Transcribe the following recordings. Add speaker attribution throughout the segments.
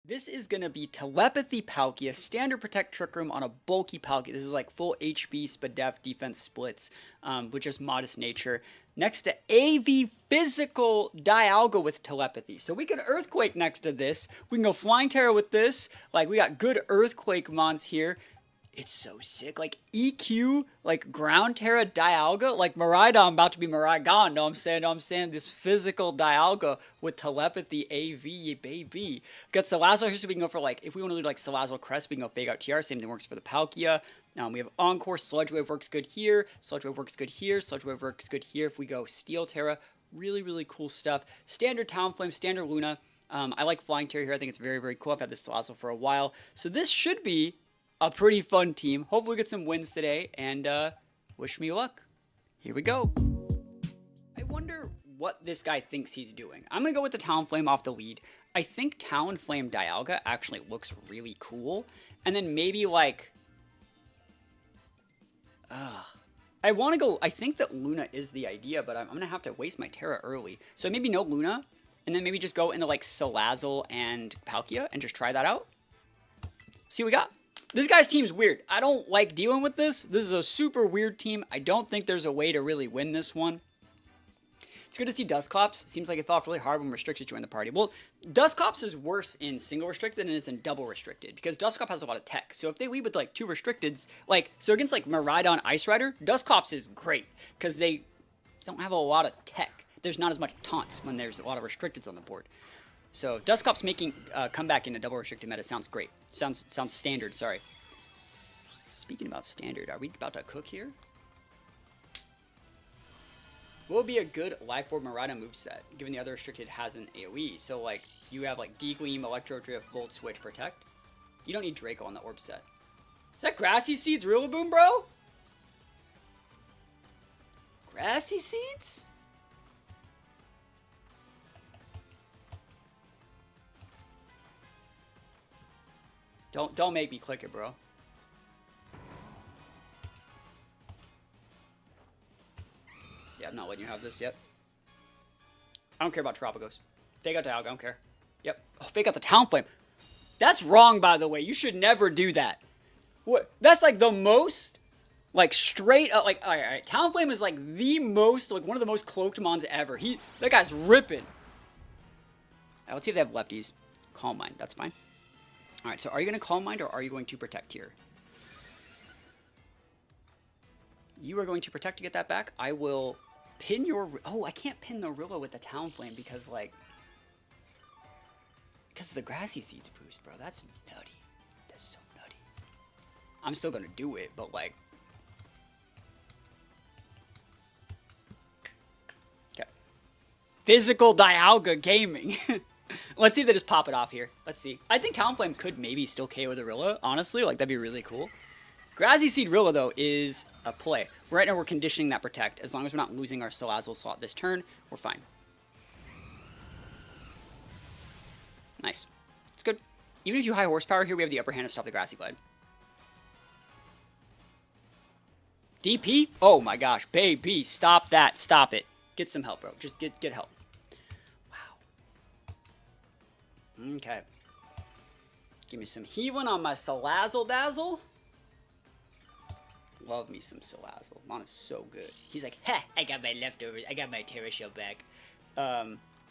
Speaker 1: This is going to be Telepathy Palkia, Standard Protect Trick Room on a bulky Palkia. This is like full HP, Spadef, defense splits, with just modest nature. Next to AV Physical Dialga with Telepathy. So we can Earthquake next to this. We can go Flying Terra with this. Like, we got good Earthquake mons here. It's so sick. Like, EQ, like, Ground Terra Dialga. Like, Koraidon about to be Koraidon. Know what I'm saying? This physical Dialga with Telepathy AV, baby. Got Salazzle here, so we can go for, like, if we want to do, like, Salazzle Crest, we can go Fake Out TR. Same thing works for the Palkia. We have Encore. Sludge Wave works good here. Sludge Wave works good here. Sludge Wave works good here. If we go Steel Terra, really, really cool stuff. Standard Talonflame, Standard Luna. I like Flying Terra here. I think it's very, very cool. I've had this Salazzle for a while. So this should be a pretty fun team. Hopefully we get some wins today, and wish me luck. Here we go. I wonder what this guy thinks he's doing. I'm going to go with the Talonflame off the lead. I think Talonflame Dialga actually looks really cool. And then maybe like... I want to go... I think that Luna is the idea, but I'm going to have to waste my Terra early. So maybe no Luna, and then maybe just go into like Salazzle and Palkia and just try that out. See what we got. This guy's team's weird. I don't like dealing with this. This is a super weird team. I don't think there's a way to really win this one. It's good to see Dusclops. Seems like it fell off really hard when Restricted joined the party. Well, Dusclops is worse in single restricted than it is in double restricted, because Dusclops has a lot of tech. So if they lead with like 2 restricteds, like, so against like Koraidon Ice Rider, Dusclops is great, because they don't have a lot of tech. There's not as much taunts when there's a lot of restricteds on the board. So Dusclops making comeback into double restricted meta sounds great. Sounds standard, sorry. Speaking about standard, are we about to cook here? What would be a good Life Orb Koraidon moveset, given the other restricted has an AoE? So like, you have like D-Gleam, Electro Drift, Volt Switch, Protect. You don't need Draco on the Orb set. Is that Grassy Seeds Rillaboom, bro? Grassy Seeds? Don't make me click it, bro. Yeah, I'm not letting you have this yet. I don't care about Terapagos. Fake out Dialga, I don't care. Yep. Oh, fake out the Talonflame. That's wrong, by the way. You should never do that. What? That's like the most, like, straight up, like, alright. Talonflame is like the most, like, one of the most cloaked mons ever. That guy's ripping. Alright, let's see if they have lefties. Calm Mind, that's fine. Alright, so are you going to Calm Mind or are you going to Protect here? You are going to Protect to get that back. I will pin your... Oh, I can't pin the Rilla with the Talonflame because, like... Because of the Grassy Seeds boost, bro. That's nutty. That's so nutty. I'm still going to do it, but, like... Okay. Physical Dialga Gaming. Let's see if they just pop it off here. Let's see. I think Talonflame could maybe still KO the Rilla, honestly. Like, that'd be really cool. Grassy Seed Rilla, though, is a play. Right now, we're conditioning that Protect. As long as we're not losing our Salazzle slot this turn, we're fine. Nice. It's good. Even if you high horsepower here, we have the upper hand to stop the Grassy Glide. DP? Oh my gosh. Baby, stop that. Stop it. Get some help, bro. Just get help. Okay. Give me some healing on my Salazzle Dazzle. Love me some Salazzle. Mon is so good. He's like, ha, I got my leftovers. I got my Terra Shell back.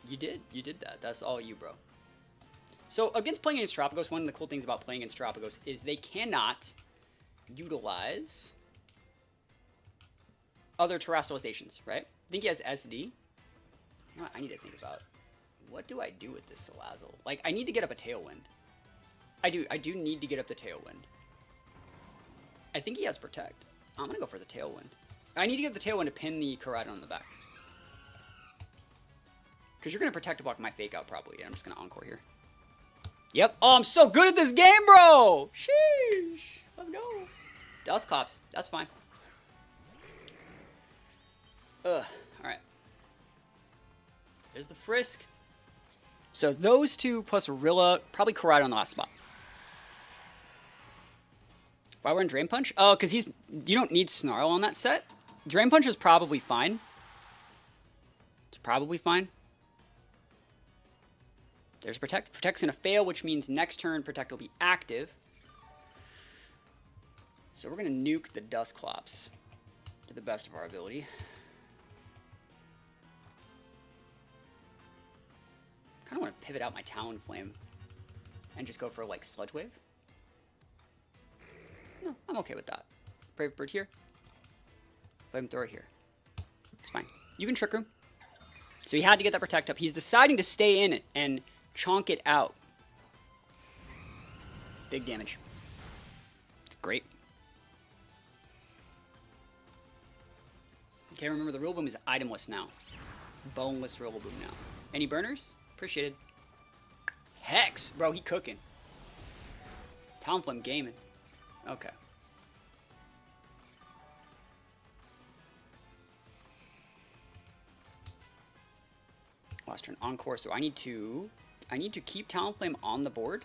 Speaker 1: You did that. That's all you, bro. So, against playing against Terapagos, one of the cool things about playing against Terapagos is they cannot utilize other terrestrializations, right? I think he has SD. You know what I need to think about? What do I do with this Salazzle? Like, I need to get up a Tailwind. I do need to get up the Tailwind. I think he has Protect. I'm going to go for the Tailwind. I need to get the Tailwind to pin the Koraidon on the back. Because you're going to Protect to block my Fake Out, probably. I'm just going to Encore here. Yep. Oh, I'm so good at this game, bro! Sheesh. Let's go. Dusclops. That's fine. Ugh. Alright. There's the Frisk. So those two plus Rilla, probably Koraidon on the last spot. Why we're in Drain Punch? Oh, because you don't need Snarl on that set. Drain Punch is probably fine. It's probably fine. There's Protect. Protect's going to fail, which means next turn Protect will be active. So we're going to nuke the Dusclops to the best of our ability. Kind of want to pivot out my Talonflame and just go for like Sludge Wave. No, I'm okay with that. Brave Bird here. Flamethrower here. It's fine. You can Trick Room. So he had to get that Protect up. He's deciding to stay in it and chonk it out. Big damage. It's great. Okay, remember the Rillaboom is itemless now. Boneless Rillaboom now. Any burners? Appreciated. Hex! Bro, he cooking. Talonflame gaming. Okay. Last turn. Encore. So I need to keep Talonflame on the board.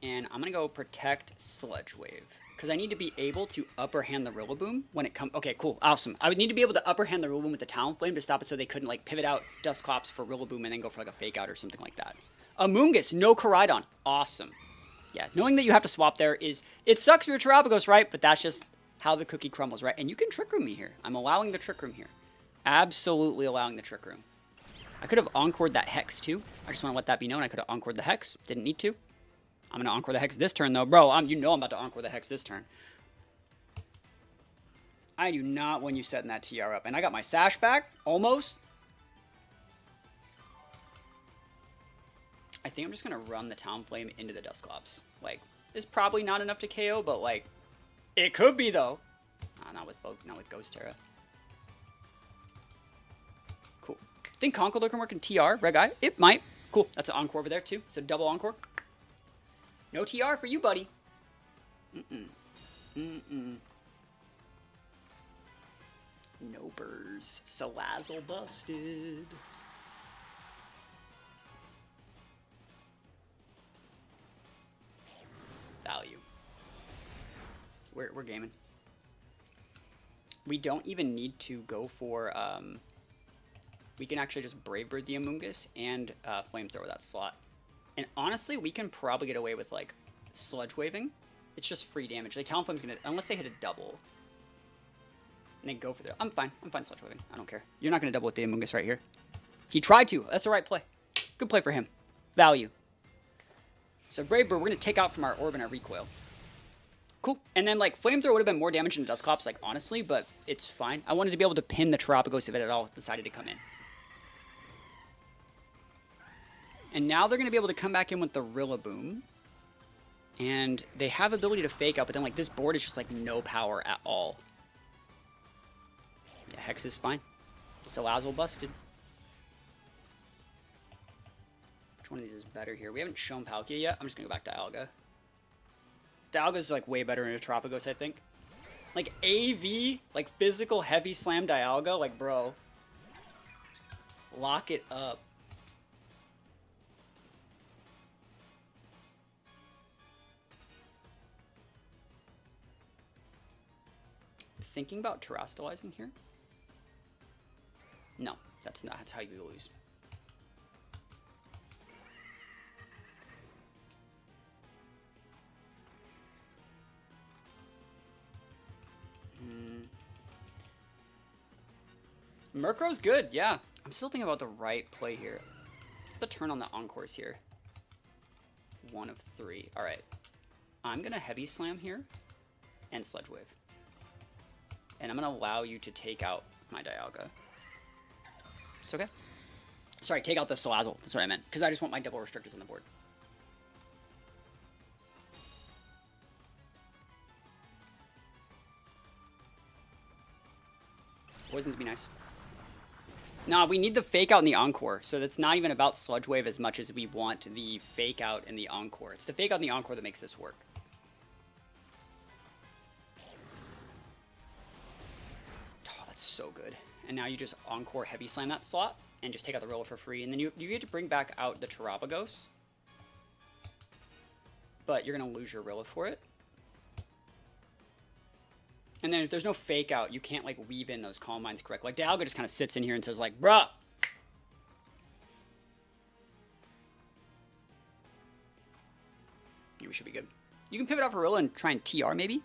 Speaker 1: And I'm going to go Protect Sludge Wave. Because I need to be able to upper hand the Rillaboom when it comes... Okay, cool. Awesome. I would need to be able to upper hand the Rillaboom with the Talonflame to stop it so they couldn't, like, pivot out Dusclops for Rillaboom and then go for, like, a Fake Out or something like that. Amoonguss, no Koraidon. Awesome. Yeah, knowing that you have to swap there is... It sucks for your Terapagos, right? But that's just how the cookie crumbles, right? And you can Trick Room me here. I'm allowing the Trick Room here. Absolutely allowing the Trick Room. I could have Encored that Hex, too. I just want to let that be known. I could have Encored the Hex. Didn't need to. I'm going to Encore the Hex this turn, though. Bro, you know I'm about to Encore the Hex this turn. I do not want you setting that TR up. And I got my Sash back, almost. I think I'm just going to run the Talonflame into the Dusclops. Like, it's probably not enough to KO, but, like, it could be, though. Not with Ghost Terra. Cool. Think Conkeldurr can work in TR, Red Eye? It might. Cool. That's an Encore over there, too. So double Encore. No TR for you, buddy. No burrs. Salazzle busted. Value. We're gaming. We don't even need to go for... we can actually just Brave Bird the Amoonguss and Flamethrower that slot. And honestly, we can probably get away with, like, Sludge Waving. It's just free damage. Like, Talonflame's gonna... Unless they hit a double. And they go for the... I'm fine. I'm fine Sludge Waving. I don't care. You're not gonna double with the Amoonguss right here. He tried to. That's the right play. Good play for him. Value. So, Brave Bird, we're gonna take out from our Orb and our Recoil. Cool. And then, like, Flamethrower would have been more damage than Dusclops, like, honestly, but it's fine. I wanted to be able to pin the Terapagos if it at all decided to come in. And now they're going to be able to come back in with the Rillaboom. And they have ability to Fake Out, but then, like, this board is just, like, no power at all. Yeah, Hex is fine. Salazzle busted. Which one of these is better here? We haven't shown Palkia yet. I'm just going to go back to Dialga. Dialga's, like, way better in a Terapagos, I think. Like, AV, like, physical heavy slam Dialga, like, bro. Lock it up. Thinking about terastallizing here? No, that's how you lose. Murkrow's good, yeah. I'm still thinking about the right play here. What's the turn on the Encores here? 1 of 3. Alright. I'm going to Heavy Slam here and Sludge Wave. And I'm going to allow you to take out my Dialga. It's okay. Sorry, take out the Salazzle. That's what I meant. Because I just want my double restrictors on the board. Poisons be nice. Nah, we need the Fake Out in the Encore. So that's not even about Sludge Wave as much as we want the Fake Out in the Encore. It's the Fake Out in the Encore that makes this work. So good. And now you just Encore Heavy Slam that slot and just take out the Rilla for free. And then you get to bring back out the Terapagos. But you're going to lose your Rilla for it. And then if there's no Fake Out, you can't, like, weave in those Calm Minds correctly. Like, Dialga just kind of sits in here and says, like, bruh, we should be good. You can pivot out for Rilla and try and TR maybe.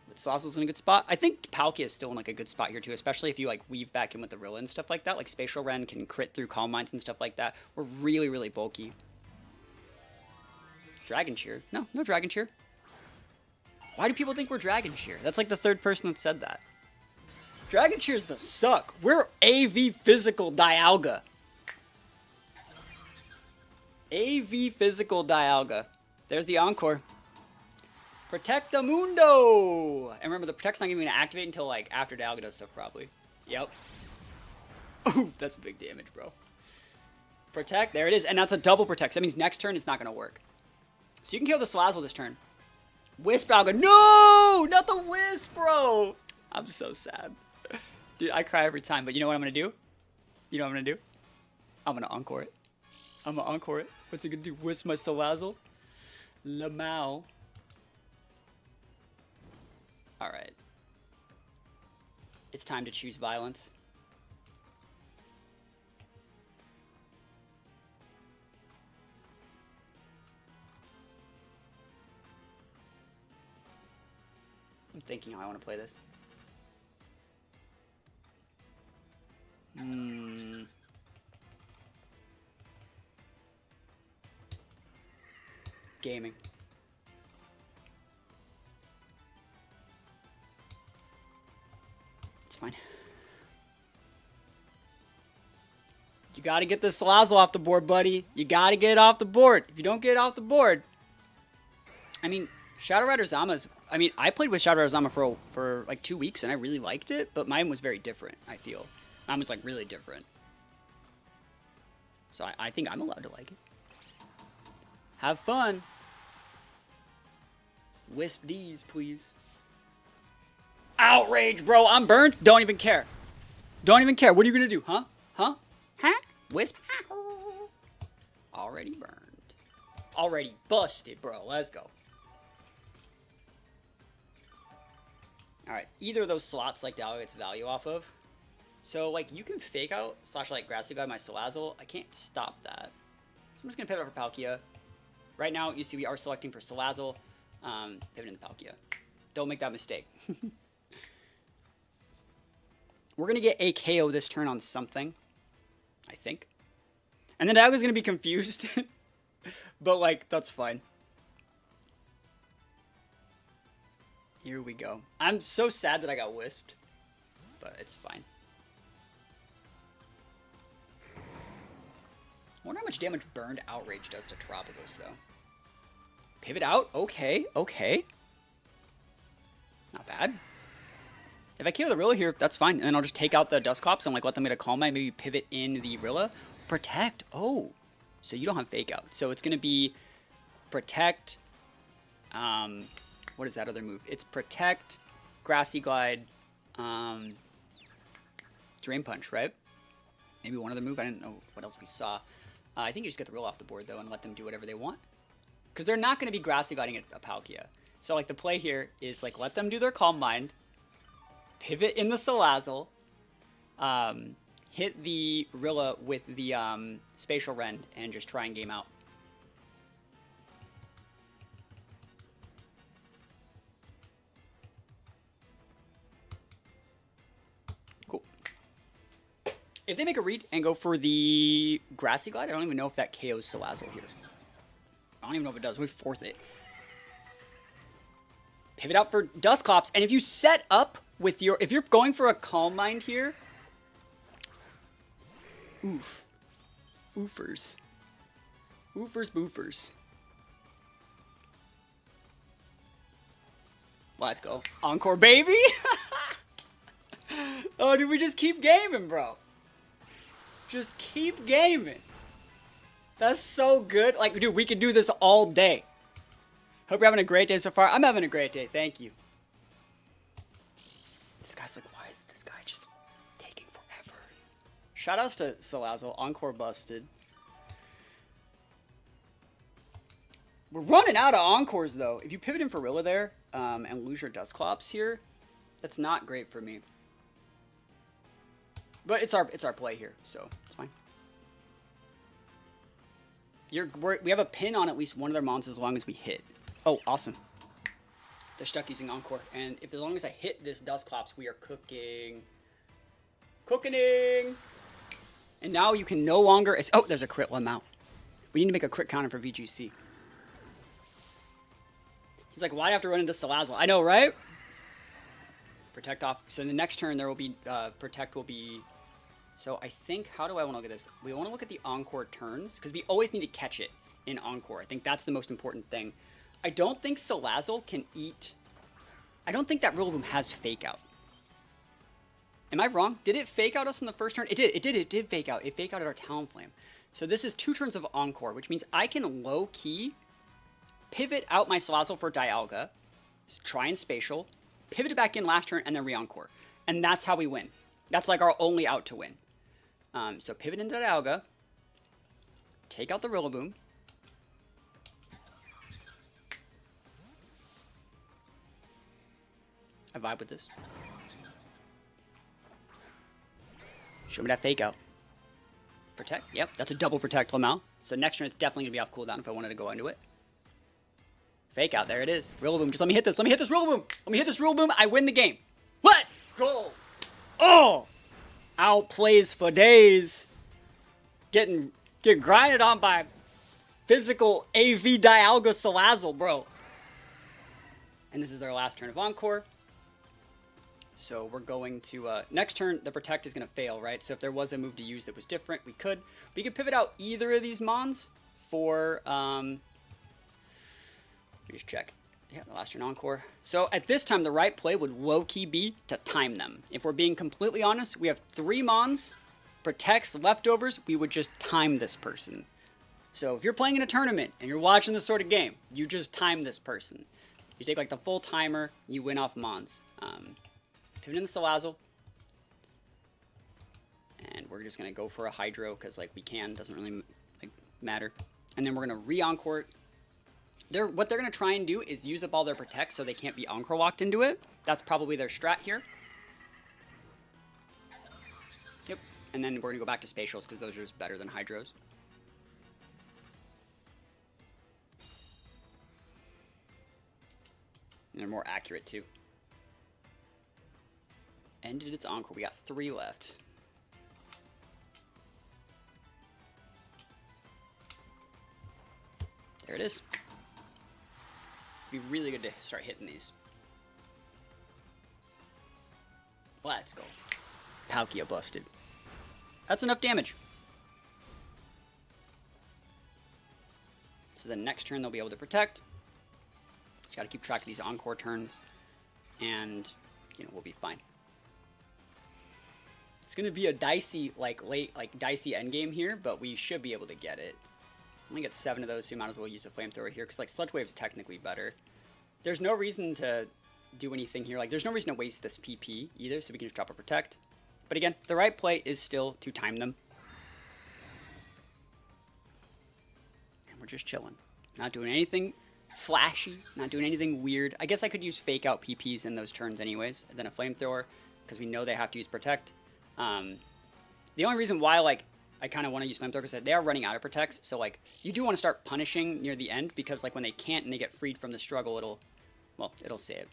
Speaker 1: But Salazzle's in a good spot. I think Palkia is still in like a good spot here too, especially if you like weave back in with the Rilla and stuff like that. Like Spatial Ren can crit through Calm Minds and stuff like that. We're really, really bulky. Dragon Cheer. No, no Dragon Cheer. Why do people think we're Dragon Cheer? That's like the third person that said that. Dragon Cheers the suck. We're AV Physical Dialga. AV Physical Dialga. There's the Encore. Protect the Mundo! And remember, the Protect's not even going to activate until, like, after Dialga does stuff, probably. Yep. Ooh, that's big damage, bro. Protect. There it is. And that's a double Protect. So that means next turn it's not going to work. So you can kill the Salazzle this turn. Wisp Dialga. No! Not the Wisp, bro! I'm so sad. Dude, I cry every time. But you know what I'm going to do? You know what I'm going to do? I'm going to Encore it. I'm going to Encore it. What's it going to do? Wisp my Salazzle? Lamau. Alright. It's time to choose violence. I'm thinking how I want to play this. Gaming. It's fine. You gotta get this Salazzle off the board, buddy. You gotta get it off the board. If you don't get it off the board... I mean, Shadow Rider Zama's... I mean, I played with Shadow Rider Zama for like 2 weeks, and I really liked it, but mine was very different, I feel. Mine was, like, really different. So I think I'm allowed to like it. Have fun. Wisp these, please. Outrage, bro. I'm burned. Don't even care. Don't even care. What are you going to do? Huh? Huh? Huh? Wisp? Already burned. Already busted, bro. Let's go. Alright. Either of those slots, like, Dialga gets value off of. So, like, you can fake out / like Grassy Guide my Salazzle. I can't stop that. So I'm just going to pivot over Palkia. Right now, you see we are selecting for Salazzle. Pivot into Palkia. Don't make that mistake. We're going to get a KO this turn on something. I think. And then Dialga's going to be confused. But, like, that's fine. Here we go. I'm so sad that I got wisped. But it's fine. I wonder how much damage Burned Outrage does to Terapagos, though. Pivot out? Okay, okay. Not bad. If I kill the Rilla here, that's fine. And then I'll just take out the Dusclops and like let them get a Calm Mind. Maybe pivot in the Rilla. Protect. Oh. So you don't have Fake Out. So it's going to be Protect. What is that other move? It's Protect, Grassy Glide, Drain Punch, right? Maybe one other move. I didn't know what else we saw. I think you just get the Rilla off the board, though, and let them do whatever they want. Because they're not going to be Grassy Gliding a Palkia. So, like, the play here is, like, let them do their Calm Mind. Pivot in the Salazzle. Hit the Rilla with the Spatial Rend and just try and game out. Cool. If they make a read and go for the Grassy Glide, I don't even know if that KOs Salazzle here. I don't even know if it does. We fourth it. Pivot out for Dusclops. And if you set up with your... If you're going for a Calm Mind here... Oof. Oofers. Oofers boofers. Let's go. Encore, baby! Oh, dude, we just keep gaming, bro. Just keep gaming. That's so good. Like, dude, we could do this all day. Hope you're having a great day so far. I'm having a great day. Thank you. This guy's like, why is this guy just taking forever? Shoutouts to Salazzle. Encore busted. We're running out of Encores, though. If you pivot in for Rilla there and lose your Dusclops here, that's not great for me. But it's our play here, so it's fine. we have a pin on at least one of their mons as long as we hit. Oh, awesome. They're stuck using Encore. And if as long as I hit this Dusclops, we are cooking. Cooking! And now you can no longer... Oh, there's a crit Lamau. We need to make a crit counter for VGC. He's like, why'd I have to run into Salazzle? I know, right? Protect off. So in the next turn, there will be... Protect will be... So I think... How do I want to look at this? We want to look at the Encore turns. Because we always need to catch it in Encore. I think that's the most important thing. I don't think Salazzle can eat... I don't think that Rillaboom has Fake Out. Am I wrong? Did it Fake Out us in the first turn? It did. It did Fake Out. It Fake Outed our Talonflame. So this is 2 turns of Encore, which means I can low-key pivot out my Salazzle for Dialga, try and Spatial, pivot it back in last turn, and then re-Encore. And that's how we win. That's like our only out to win. So pivot into Dialga, take out the Rillaboom, I vibe with this. Show me that Fake Out. Protect. Yep, that's a double Protect Lamau. So next turn it's definitely going to be off cooldown if I wanted to go into it. Fake Out. There it is. Rillaboom. Just let me hit this. Let me hit this Rillaboom. Let me hit this Rillaboom. I win the game. Let's go. Oh! Outplays for days. Getting grinded on by physical AV Dialga Salazzle, bro. And this is their last turn of Encore. So we're going to, next turn, the Protect is going to fail, right? So if there was a move to use that was different, we could pivot out either of these Mons for, let me just check. Yeah, the last turn Encore. So at this time, the right play would low-key be to time them. If we're being completely honest, we have 3 Mons, Protects, leftovers, we would just time this person. So if you're playing in a tournament and you're watching this sort of game, you just time this person. You take like the full timer, you win off Mons. Pivot in the Salazzle. And we're just going to go for a Hydro because like we can. Doesn't really matter. And then we're going to re-Encore. What they're going to try and do is use up all their Protects so they can't be Encore locked into it. That's probably their strat here. Yep. And then we're going to go back to Spatials because those are just better than Hydros. And they're more accurate too. Ended its Encore. We got 3 left. There it is. Be really good to start hitting these. Let's go. Palkia busted. That's enough damage. So then next turn they'll be able to Protect. Just gotta keep track of these Encore turns. And, you know, we'll be fine. It's gonna be a dicey, dicey endgame here, but we should be able to get it. Only get 7 of those, so you might as well use a Flamethrower here, because like Sludge Wave's technically better. There's no reason to do anything here. Like, there's no reason to waste this PP either, so we can just drop a Protect. But again, the right play is still to time them. And we're just chilling. Not doing anything flashy, not doing anything weird. I guess I could use Fake Out PPs in those turns anyways, and then a Flamethrower, because we know they have to use Protect. The only reason why, like, I kind of want to use Flamethrower because they are running out of Protects, so, like, you do want to start punishing near the end, because, like, when they can't and they get freed from the struggle, it'll save.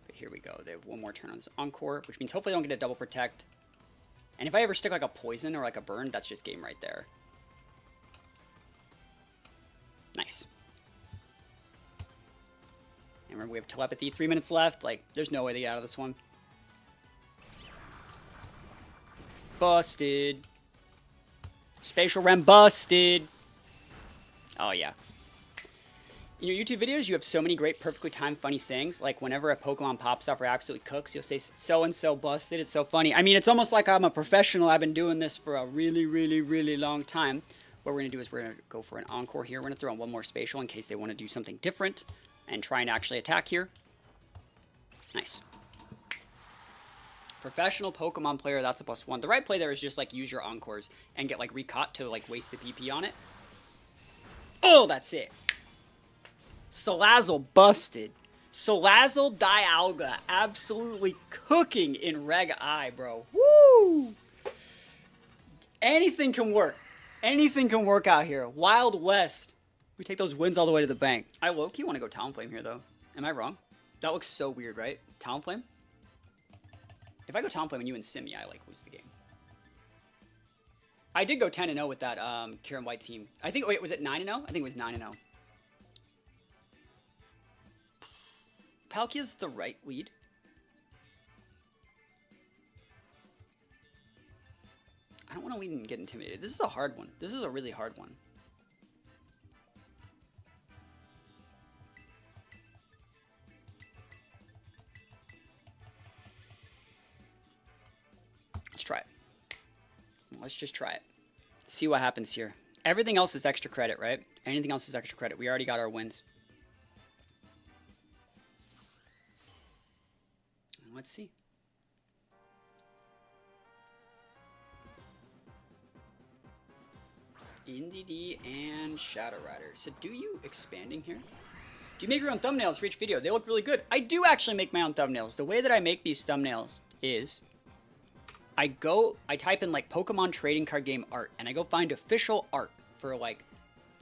Speaker 1: But here we go. They have 1 more turn on this Encore, which means hopefully I don't get a double Protect. And if I ever stick, like, a Poison or, like, a Burn, that's just game right there. Nice. And remember, we have Telepathy, 3 minutes left. Like, there's no way to get out of this one. Busted. Spatial Rem busted. Oh, yeah. In your YouTube videos, you have so many great, perfectly timed, funny sayings. Like, whenever a Pokemon pops up or absolutely cooks, you'll say, so-and-so busted. It's so funny. I mean, it's almost like I'm a professional. I've been doing this for a really, really, really long time. What we're going to do is we're going to go for an Encore here. We're going to throw in 1 more Spatial in case they want to do something different and try and actually attack here. Nice. Professional Pokemon player, that's a +1. The right play there is just, like, use your Encores and get, like, recaught to, like, waste the PP on it. Oh, that's it. Salazzle busted. Salazzle Dialga absolutely cooking in Reg I, bro. Woo! Anything can work. Anything can work out here. Wild West. We take those wins all the way to the bank. I low-key want to go Talonflame here, though. Am I wrong? That looks so weird, right? Talonflame? If I go Talonflame and you insim me, I, like, lose the game. I did go 10-0 with that Kieran White team. I think, wait, was it 9-0? I think it was 9-0. Palkia's the right lead. I don't want to lead and get intimidated. This is a hard one. This is a really hard one. Let's try it. Let's just try it. See what happens here. Everything else is extra credit, right? Anything else is extra credit. We already got our wins. Let's see. NDD and Shadow Rider. So do you expanding here? Do you make your own thumbnails for each video? They look really good. I do actually make my own thumbnails. The way that I make these thumbnails is I type in like Pokemon trading card game art and I go find official art for like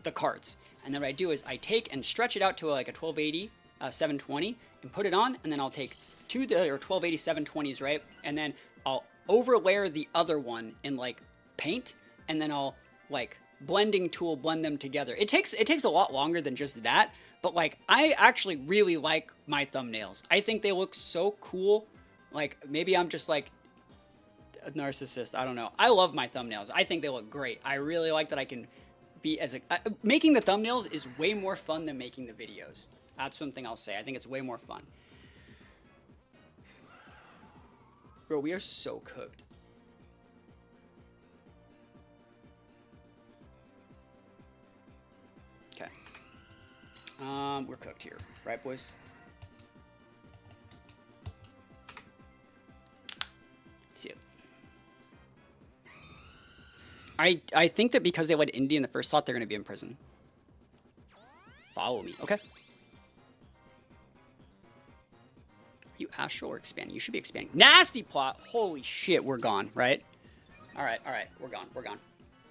Speaker 1: the cards. And then what I do is I take and stretch it out to like a 1280, 720 and put it on. And then I'll take two or 1280 720s, right? And then I'll overlayer the other one in like paint. And then I'll like blending tool blend them together. It takes a lot longer than just that. But like, I actually really like my thumbnails. I think they look so cool. Like maybe I'm just like a narcissist. I don't know. I love my thumbnails. I think they look great. I really like that I can be making the thumbnails is way more fun than making the videos. That's one thing I'll say. I think it's way more fun. Bro, we are so cooked. Okay. We're cooked here. Right, boys? Let's see it. I think that because they led Indy in the first slot, they're going to be in prison. Follow me. Okay. Are you astral or expanding? You should be expanding. Nasty plot. Holy shit, we're gone, right? All right. We're gone. We're gone.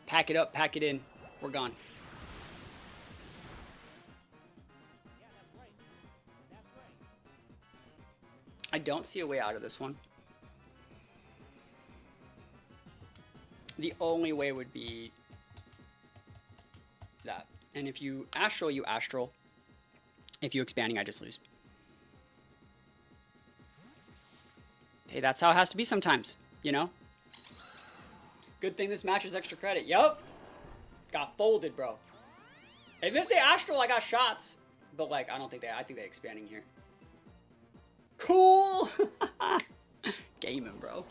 Speaker 1: Pack it up. Pack it in. We're gone. I don't see a way out of this one. The only way would be that. And if you astral, you astral. If you expanding, I just lose. Hey, that's how it has to be sometimes, you know? Good thing this match is extra credit. Yup. Got folded, bro. Even if they astral, I got shots. But, like, I think they're expanding here. Cool. Gaming, bro.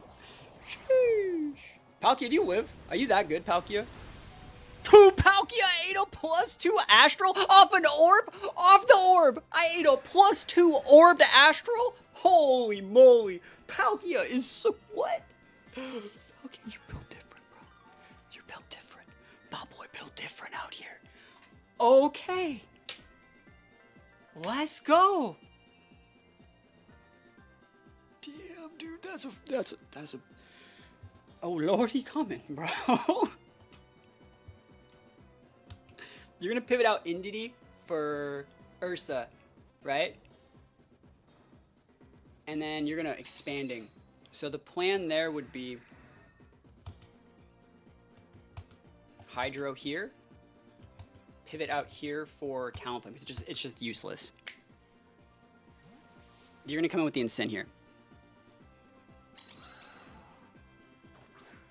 Speaker 1: Sheesh. Palkia, do you live? Are you that good, Palkia? 2 Palkia, 8 plus 2 Astral off an orb? Off the orb! I ate a plus 2 orb to Astral? Holy moly. Palkia is so... What? Okay, you built different, bro. You're built different. Bob boy built different out here. Okay. Let's go. Damn, dude, that's a... Oh, lordy coming, bro. You're going to pivot out Indeedee for Ursa, right? And then you're going to expanding. So the plan there would be Hydro here. Pivot out here for Talonflame because it's just useless. You're going to come in with the Incin here.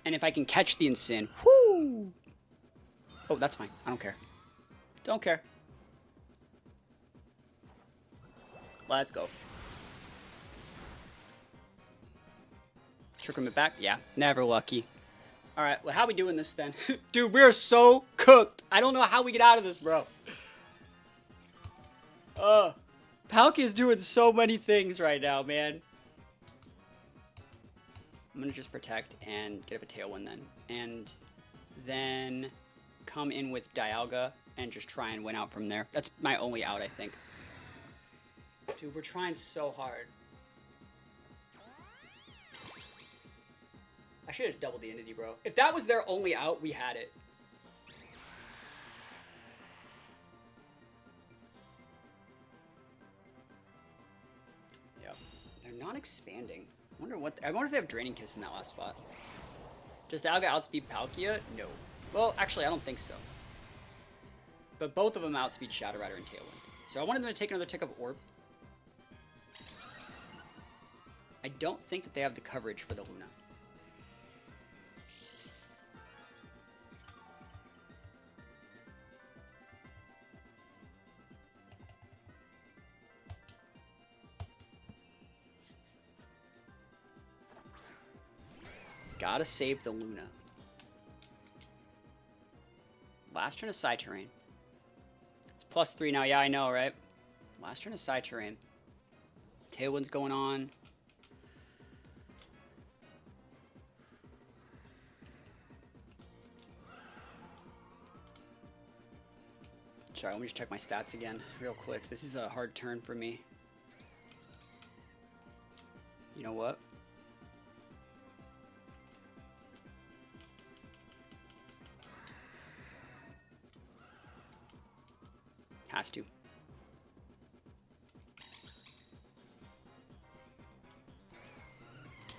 Speaker 1: And if I can catch the Incin, whoo! Oh, that's fine. I don't care. Don't care. Let's go. Trick him it back? Yeah, never lucky. Alright, well, how we doing this then? Dude, we're so cooked. I don't know how we get out of this, bro. Palkia's doing so many things right now, man. I'm going to just protect and get up a Tailwind then. And then come in with Dialga and just try and win out from there. That's my only out, I think. Dude, we're trying so hard. I should have doubled the Indeedee, bro. If that was their only out, we had it. They're not expanding. I wonder if they have Draining Kiss in that last spot. Does Dialga outspeed Palkia? No. Well, actually, I don't think so. But both of them outspeed Shadow Rider and Tailwind. So I wanted them to take another tick of Orb. I don't think that they have the coverage for the Luna. Gotta save the Luna. Last turn is side terrain. It's +3 now. Yeah, I know, right? Last turn is side terrain. Tailwind's going on. Sorry, let me just check my stats again real quick. This is a hard turn for me. You know what? Has to.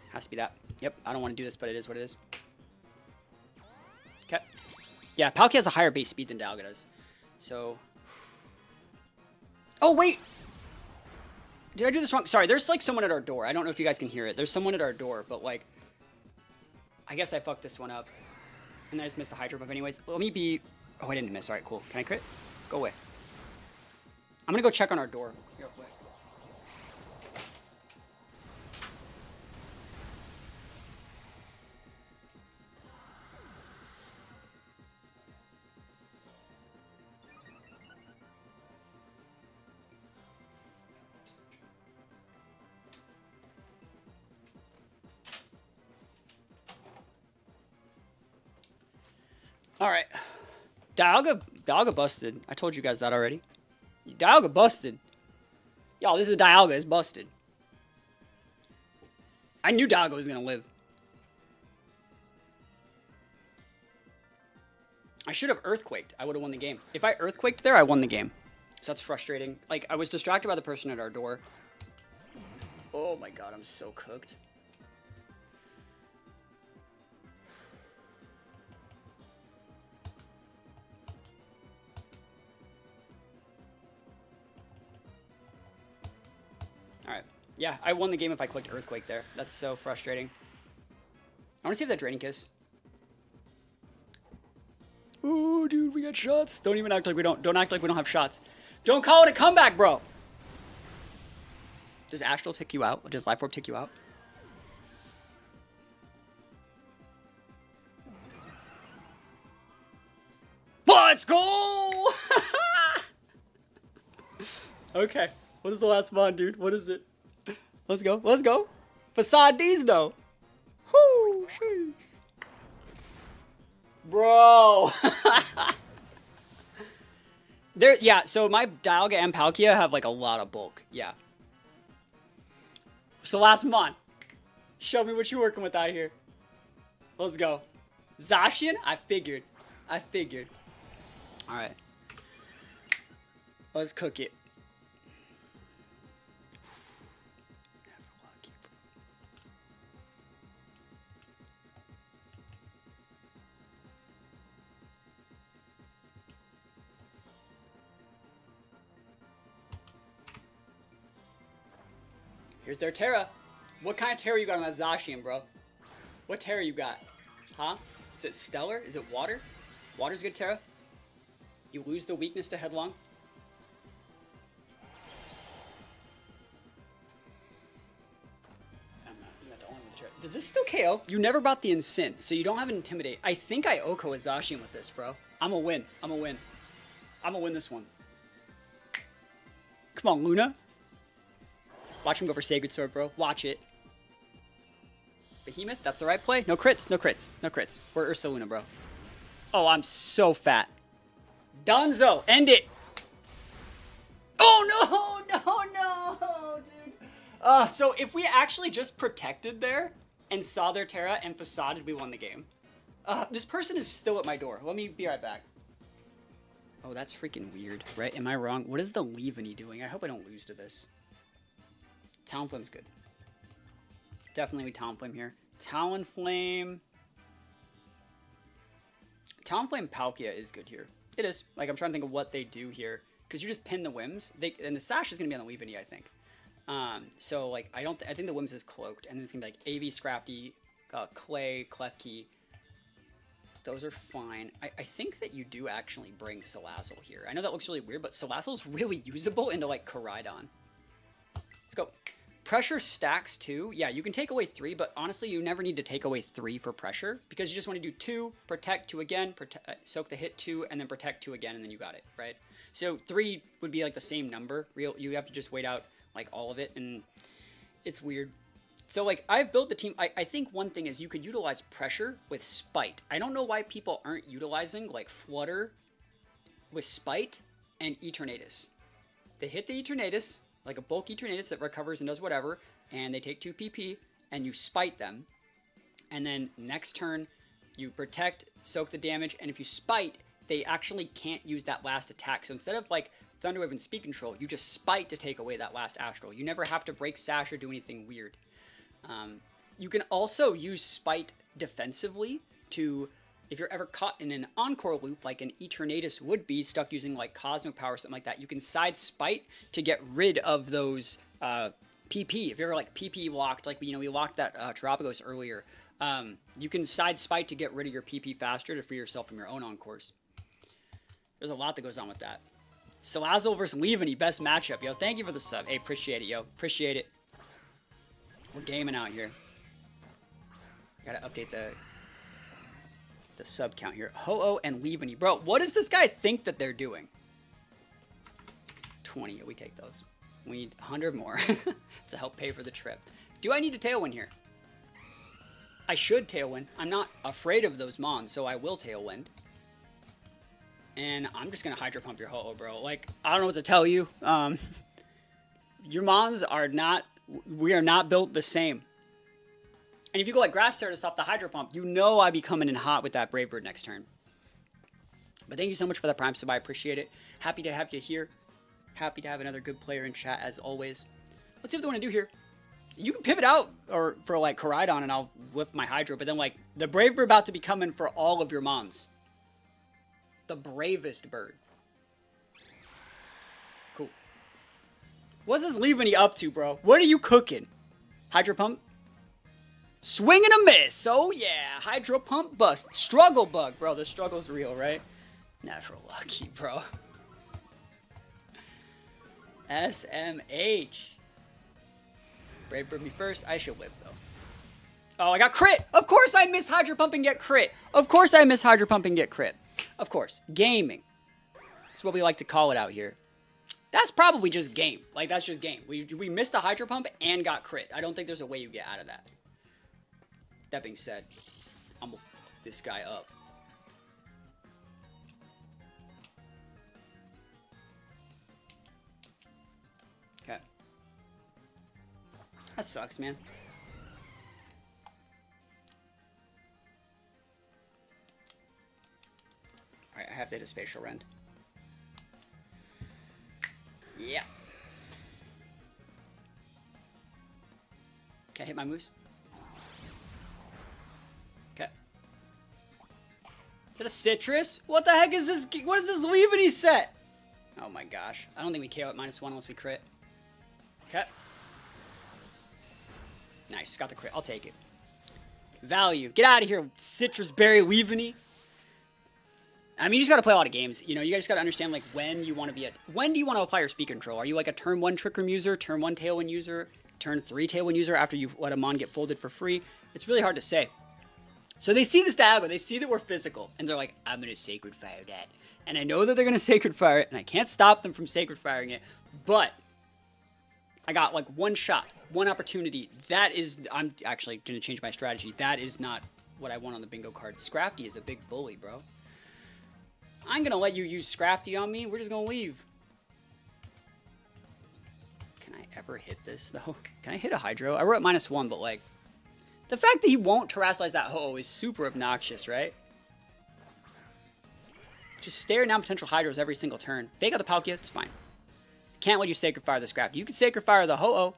Speaker 1: Has to be that. Yep, I don't want to do this, but it is what it is. Okay. Yeah, Palkia has a higher base speed than Dialga does. So... Oh, wait! Did I do this wrong? Sorry, there's like someone at our door. I don't know if you guys can hear it. There's someone at our door, but like... I guess I fucked this one up. And I just missed the Hydro buff anyways. Let me be... Oh, I didn't miss. Alright, cool. Can I crit? Go away. I'm gonna go check on our door real quick. All right, Dialga busted. I told you guys that already. Dialga busted. Y'all, this is Dialga. It's busted. I knew Dialga was going to live. I should have Earthquaked. I would have won the game. If I Earthquaked there, I won the game. So that's frustrating. Like, I was distracted by the person at our door. Oh my god, I'm so cooked. Alright. Yeah, I won the game if I clicked Earthquake there. That's so frustrating. I want to see if that Draining Kiss. Ooh, dude, we got shots. Don't even act like we don't. Don't act like we don't have shots. Don't call it a comeback, bro. Does Astral tick you out? Does Life Orb tick you out? Let's go! Okay. What is the last mod, dude? What is it? Let's go. Let's go. Facade D's, though. Whoo, sheesh. Bro. Yeah, so my Dialga and Palkia have like a lot of bulk. Yeah. So last mod. Show me what you're working with out here. Let's go. Zacian? I figured. Alright. Let's cook it. Here's their Terra. What kind of Terra you got on that Zacian, bro? What Terra you got? Huh? Is it Stellar? Is it Water? Water's good Terra? You lose the weakness to Headlong? I'm not the only one with Terra. Does this still KO? You never bought the Incin, so you don't have an Intimidate. I think I Oko a Zacian with this, bro. I'm a win. I'm a win. I'm gonna win this one. Come on, Luna. Watch him go for Sacred Sword, bro. Watch it. Behemoth, that's the right play. No crits, no crits, no crits. We're Ursaluna, bro. Oh, I'm so fat. Dunzo, end it. Oh, no, dude. So if we actually just protected there and saw their Terra and facaded, we won the game. This person is still at my door. Let me be right back. Oh, that's freaking weird, right? Am I wrong? What is the Leavanny doing? I hope I don't lose to this. Talonflame's good. Definitely we Talonflame here. Talonflame Palkia is good here. It is. Like, I'm trying to think of what they do here. Because you just pin the Whims. And the Sash is going to be on the Leavanny, I think. So, like, I think the Whims is cloaked. And then it's going to be like AV, Scrafty, Clay, Klefki. Those are fine. I think that you do actually bring Salazzle here. I know that looks really weird, but Salazzle's really usable into, like, Koraidon. Let's go. Pressure stacks too. Yeah, you can take away 3, but honestly, you never need to take away 3 for pressure because you just want to do 2, protect 2 again, soak the hit 2, and then protect 2 again, and then you got it, right? So 3 would be like the same number. You have to just wait out like all of it, and it's weird. So like I've built the team. I think one thing is you could utilize pressure with Spite. I don't know why people aren't utilizing like Flutter with Spite and Eternatus. They hit the Eternatus, like a bulk Eternatus that recovers and does whatever, and they take 2 PP, and you Spite them. And then next turn, you protect, soak the damage, and if you Spite, they actually can't use that last attack. So instead of like Thunder Wave and Speed Control, you just Spite to take away that last Astral. You never have to break Sash or do anything weird. You can also use Spite defensively to, if you're ever caught in an Encore loop, like an Eternatus would be, stuck using like Cosmic Power or something like that, you can side Spite to get rid of those PP. If you're ever like PP locked, like, you know, we locked that Terapagos earlier, you can side Spite to get rid of your PP faster to free yourself from your own Encores. There's a lot that goes on with that. Salazzle versus Leavanny, best matchup, yo. Thank you for the sub. Hey, appreciate it, yo. Appreciate it. We're gaming out here. Gotta update the sub count here. Ho-Oh and Leavanny. Bro, what does this guy think that they're doing? 20. We take those. We need 100 more to help pay for the trip. Do I need to Tailwind here? I should Tailwind. I'm not afraid of those Mons, so I will Tailwind. And I'm just going to Hydro Pump your Ho-Oh, bro. Like, I don't know what to tell you. Your Mons are not... We are not built the same. And if you go like Grass Tear to stop the Hydro Pump, you know I'd be coming in hot with that Brave Bird next turn. But thank you so much for the Prime sub. I appreciate it. Happy to have you here. Happy to have another good player in chat as always. Let's see what they want to do here. You can pivot out or for like Koraidon and I'll whip my Hydro. But then like the Brave Bird about to be coming for all of your Mons. The bravest bird. Cool. What's this Leavanny up to, bro? What are you cooking? Hydro Pump? Swing and a miss. Oh, yeah. Hydro Pump bust. Struggle Bug. Bro, the struggle's real, right? Natural Lucky, bro. SMH. Brave Bird me first. I should whip, though. Oh, I got crit. Of course I miss Hydro Pump and get crit. Of course I miss Hydro Pump and get crit. Of course. Gaming. That's what we like to call it out here. That's probably just game. Like, that's just game. We missed the Hydro Pump and got crit. I don't think there's a way you get out of that. That being said, I'm gonna fuck this guy up. Okay. That sucks, man. Alright, I have to hit a Spatial Rend. Yeah. Can I hit my moose? Okay. Is it a citrus? What the heck is this? What is this Leavanny set? Oh my gosh. I don't think we KO at -1 unless we crit. Okay. Nice. Got the crit. I'll take it. Value. Get out of here, Citrus Berry Leavanny. I mean, you just got to play a lot of games. You know, you guys got to understand, like, when you want to be when do you want to apply your speed control? Are you like a turn 1 Trick Room user, turn 1 Tailwind user, turn 3 Tailwind user after you've let a Mon get folded for free? It's really hard to say. So they see this Dialga, they see that we're physical, and they're like, I'm going to Sacred Fire that. And I know that they're going to Sacred Fire it, and I can't stop them from Sacred Firing it, but I got, like, one shot, one opportunity. That is, I'm actually going to change my strategy. That is not what I want on the bingo card. Scrafty is a big bully, bro. I'm going to let you use Scrafty on me. We're just going to leave. Can I ever hit this, though? Can I hit a Hydro? I wrote -1, but, like, the fact that he won't Terrasilize that Ho-Oh is super obnoxious, right? Just stare down potential Hydros every single turn. Fake out the Palkia, it's fine. Can't let you Sacred Fire the Scrafty. You can Sacred Fire the Ho-Oh.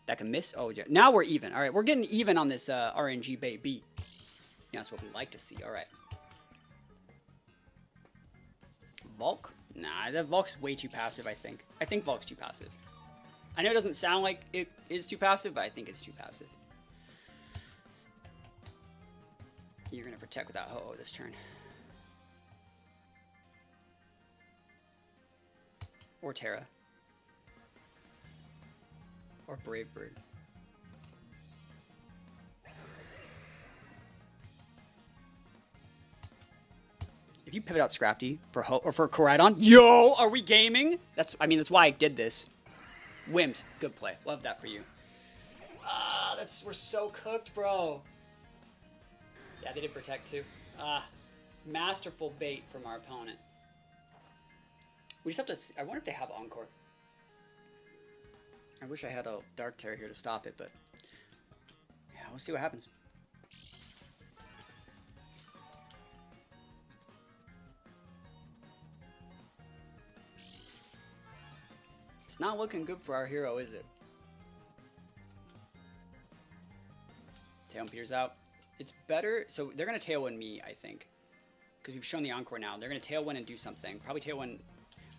Speaker 1: That can miss. Oh, yeah. Now we're even. All right, we're getting even on this RNG baby. Yeah, that's what we like to see. All right. Volk? Nah, that Volk's way too passive, I think. I think Volk's too passive. I know it doesn't sound like it is too passive, but I think it's too passive. You're going to protect without Ho-Oh this turn. Or Terra. Or Brave Bird. If you pivot out Scrafty for for Koraidon, yo, are we gaming? That's why I did this. Wims, good play. Love that for you. We're so cooked, bro. Yeah, they did protect too. Masterful bait from our opponent. We just have to. I wonder if they have Encore. I wish I had a Dark Terror here to stop it, but yeah, we'll see what happens. It's not looking good for our hero, is it? Tailwind Peter's out. It's better. So they're going to Tailwind me, I think. Because we've shown the Encore now. They're going to Tailwind and do something. Probably Tailwind.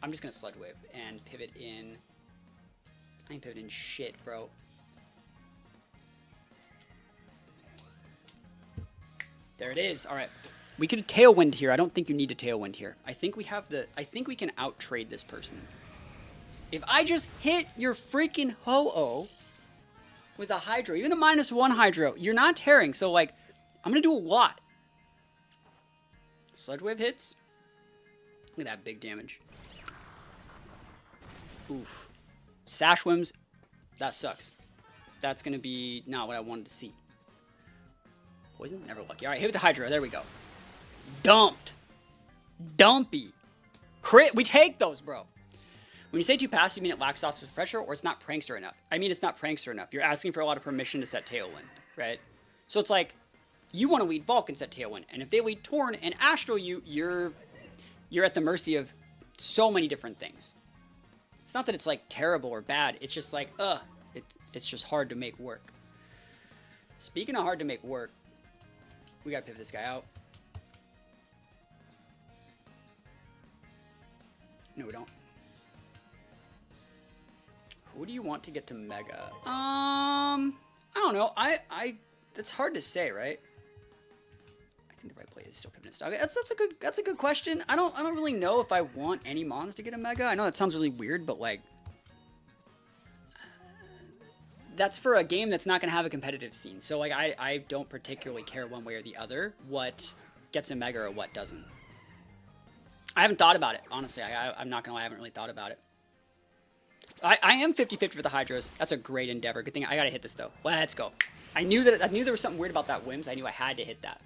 Speaker 1: I'm just going to Sludge Wave and pivot in. I ain't pivoting shit, bro. There it is. All right. We could Tailwind here. I don't think you need to Tailwind here. I think we have the... I think we can out-trade this person. If I just hit your freaking Ho-Oh with a Hydro, even a -1 Hydro, you're not tearing. So, like, I'm going to do a lot. Sludge Wave hits. Look at that big damage. Oof. Sash Wims. That sucks. That's going to be not what I wanted to see. Poison? Never lucky. All right, hit with the Hydra. There we go. Dumped. Dumpy. Crit. We take those, bro. When you say too passive, you mean it lacks off pressure or it's not prankster enough? I mean, it's not prankster enough. You're asking for a lot of permission to set Tailwind, right? So it's like, you want to lead Volk and set Tailwind. And if they lead Torn and Astral you, you're at the mercy of so many different things. It's not that it's like terrible or bad. It's just like, it's just hard to make work. Speaking of hard to make work, we got to pivot this guy out. No, we don't. Who do you want to get to Mega? I don't know. That's hard to say, right? I think the right play is still pivoting stock. That's a good question. I don't really know if I want any Mons to get a Mega. I know that sounds really weird, but like that's for a game that's not going to have a competitive scene. So like I don't particularly care one way or the other what gets a Mega or what doesn't. I haven't thought about it, honestly. I'm not going to lie, I haven't really thought about it. I am 50-50 with the Hydros. That's a great endeavor. Good thing I gotta hit this though. Let's go. I knew there was something weird about that Wims. I knew I had to hit that.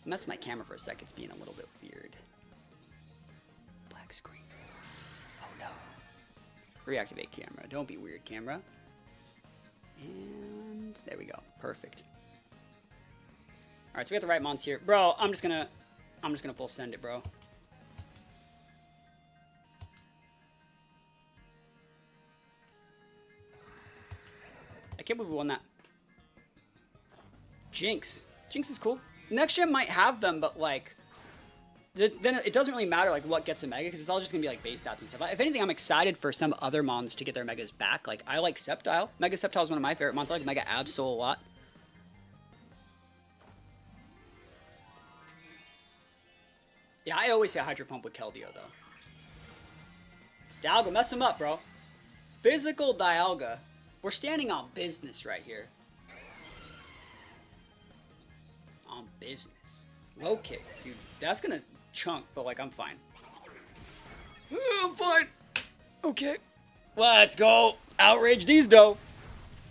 Speaker 1: I messed with my camera for a sec. It's being a little bit weird. Black screen. Oh no. Reactivate camera. Don't be weird, camera. And there we go. Perfect. All right, so we got the right mons here, bro. I'm just gonna full send it, bro. I can't believe we won that. Jinx. Jinx is cool. Next gen might have them, but like, then it doesn't really matter like what gets a Mega because it's all just gonna be like base stats and stuff. If anything, I'm excited for some other mons to get their Megas back. Like I like Sceptile. Mega Sceptile is one of my favorite mons. I like Mega Absol a lot. Yeah, I always say Hydro Pump with Keldeo though. Dialga, mess him up, bro. Physical Dialga. We're standing on business right here. On business. Low kick, dude. That's gonna chunk, but like, I'm fine. I'm fine. Okay. Let's go. Outrage these, though.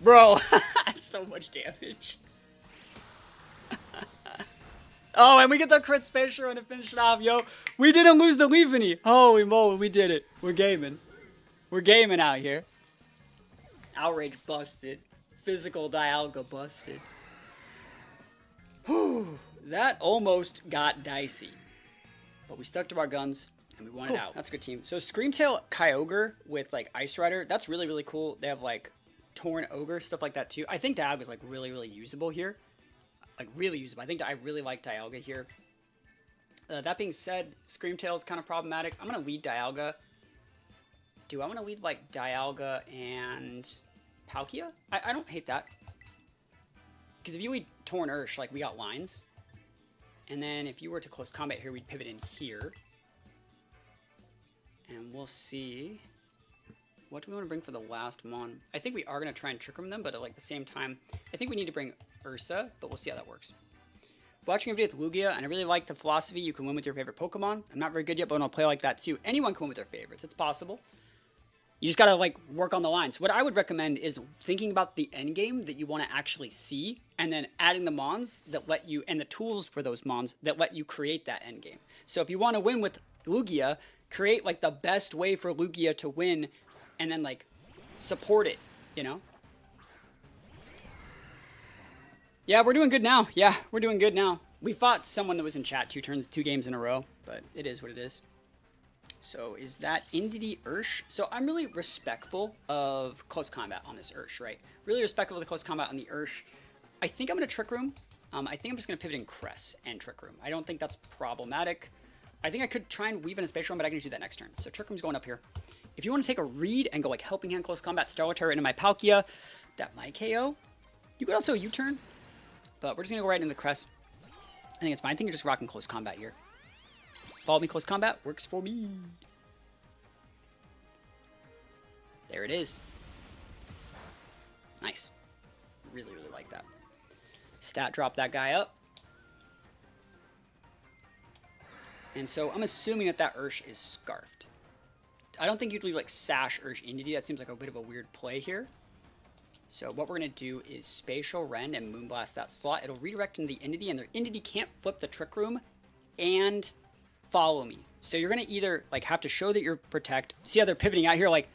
Speaker 1: Bro, that's so much damage. Oh, and we get the crit spatial and to finish it off, yo. We didn't lose the Leavanny. Holy moly, we did it. We're gaming. We're gaming out here. Outrage busted. Physical Dialga busted. Whew. That almost got dicey. But we stuck to our guns and we won it out. That's a good team. So Screamtail Kyogre with like Ice Rider, that's really, really cool. They have like Torn Ogre, stuff like that too. I think Dialga is like really, really usable here. Like really usable. I think I really like Dialga here. That being said, Screamtail is kind of problematic. I'm going to lead Dialga. Do I want to lead like Dialga and Palkia? I don't hate that. Because if you lead Torn Ursh, like we got lines. And then if you were to close combat here, we'd pivot in here. And we'll see. What do we want to bring for the last Mon? I think we are going to try and Trick Room them, but at like the same time, I think we need to bring Ursa, but we'll see how that works. Watching a video with Lugia, and I really like the philosophy you can win with your favorite Pokemon. I'm not very good yet, but when I'll play like that too, anyone can win with their favorites. It's possible. You just gotta like work on the lines. What I would recommend is thinking about the end game that you want to actually see, and then adding the Mons that let you, and the tools for those Mons that let you create that end game. So if you want to win with Lugia, create like the best way for Lugia to win, and then like support it, you know? Yeah, we're doing good now. Yeah, we're doing good now. We fought someone that was in chat 2 games in a row, but it is what it is. So is that Indity Ursh? So I'm really respectful of close combat on this Ursh, right? Really respectful of the close combat on the Ursh. I think I'm going to Trick Room. I think I'm just going to pivot in Cress and Trick Room. I don't think that's problematic. I think I could try and weave in a Spatial Run, but I can just do that next turn. So Trick Room's going up here. If you want to take a read and go like Helping Hand, Close Combat, Starlet Terror into my Palkia, that might KO. You could also U-turn, but we're just going to go right into the Cress. I think it's fine. I think you're just rocking Close Combat here. Follow me, Close Combat. Works for me. There it is. Nice. Really, really like that. Stat drop that guy up. And so I'm assuming that that Ursh is Scarfed. I don't think you'd leave like Sash Ursh Indity. That seems like a bit of a weird play here. So what we're going to do is Spatial Rend and Moonblast that slot. It'll redirect into the Indity, and their Indity can't flip the Trick Room and follow me. So you're going to either like have to show that you're Protect. See how they're pivoting out here? Like,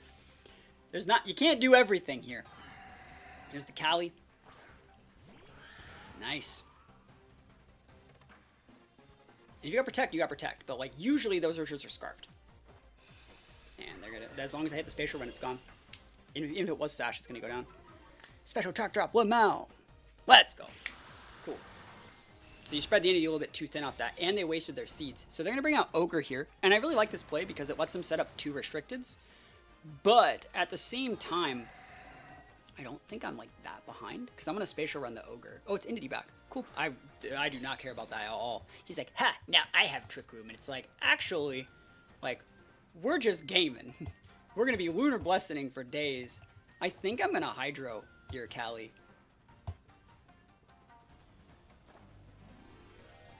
Speaker 1: there's not, you can't do everything here. Here's the Cali. Nice. And if you got Protect, you got Protect. But like usually those Urshids are Scarfed. And they're gonna, as long as I hit the Spatial Rend, it's gone. Even if it was Sash, it's gonna go down. Special Track Drop, 1 Mao. Let's go. Cool. So you spread the Indity a little bit too thin off that, and they wasted their seeds. So they're gonna bring out Ogre here, and I really like this play because it lets them set up 2 Restricteds. But at the same time, I don't think I'm like that behind because I'm gonna Spatial Run the Ogre. Oh, it's Indity back. Cool. I do not care about that at all. He's like, ha, now I have Trick Room, and it's like, actually, like, we're just gaming. We're gonna be Lunar Blessing for days. I think I'm gonna Hydro your Cali.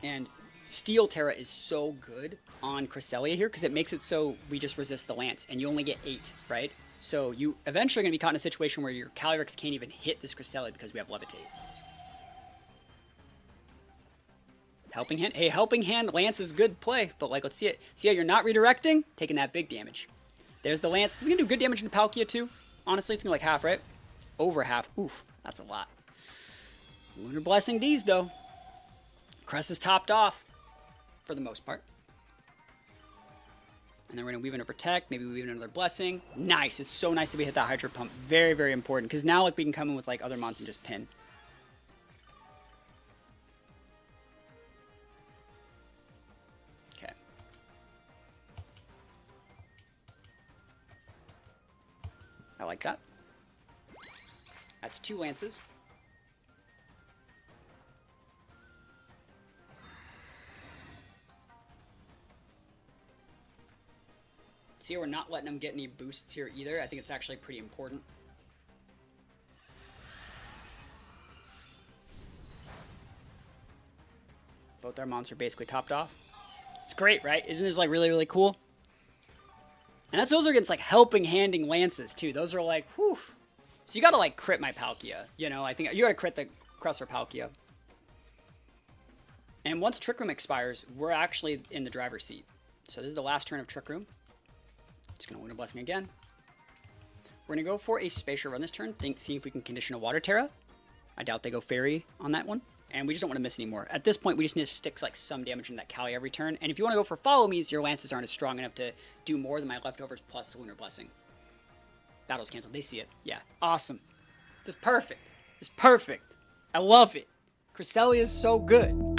Speaker 1: And Steel Terra is so good on Cresselia here because it makes it so we just resist the Lance and you only get 8, right? So you eventually are going to be caught in a situation where your Calyrex can't even hit this Cresselia because we have Levitate. Helping Hand. Hey, Helping Hand Lance is good play, but like, let's see it. See how you're not redirecting? Taking that big damage. There's the Lance. This is going to do good damage into Palkia too. Honestly, it's going to be like half, right? Over half. Oof, that's a lot. Lunar Blessing D's though. Crest is topped off for the most part. And then we're going to weave in a Protect. Maybe weave in another Blessing. Nice. It's so nice that we hit that Hydro Pump. Very, very important. Because now like we can come in with like other mons and just pin. Okay. I like that. That's 2 Lances. See, we're not letting them get any boosts here either. I think it's actually pretty important. Both our mons are basically topped off. It's great, right? Isn't this like really, really cool? And that's those are against like Helping Handing Lances too. Those are like, whew. So you gotta like crit my Palkia. You know, I think you gotta crit the Crusher Palkia. And once Trick Room expires, we're actually in the driver's seat. So this is the last turn of Trick Room. Just going to Lunar Blessing again. We're going to go for a Spatial Run this turn. See if we can condition a Water Terra. I doubt they go Fairy on that one. And we just don't want to miss anymore. At this point, we just need to stick like some damage in that Cali every turn. And if you want to go for Follow Me's, your Lances aren't as strong enough to do more than my Leftovers plus Lunar Blessing. Battle's canceled. They see it. Yeah. Awesome. This is perfect. It's perfect. I love it. Cresselia is so good.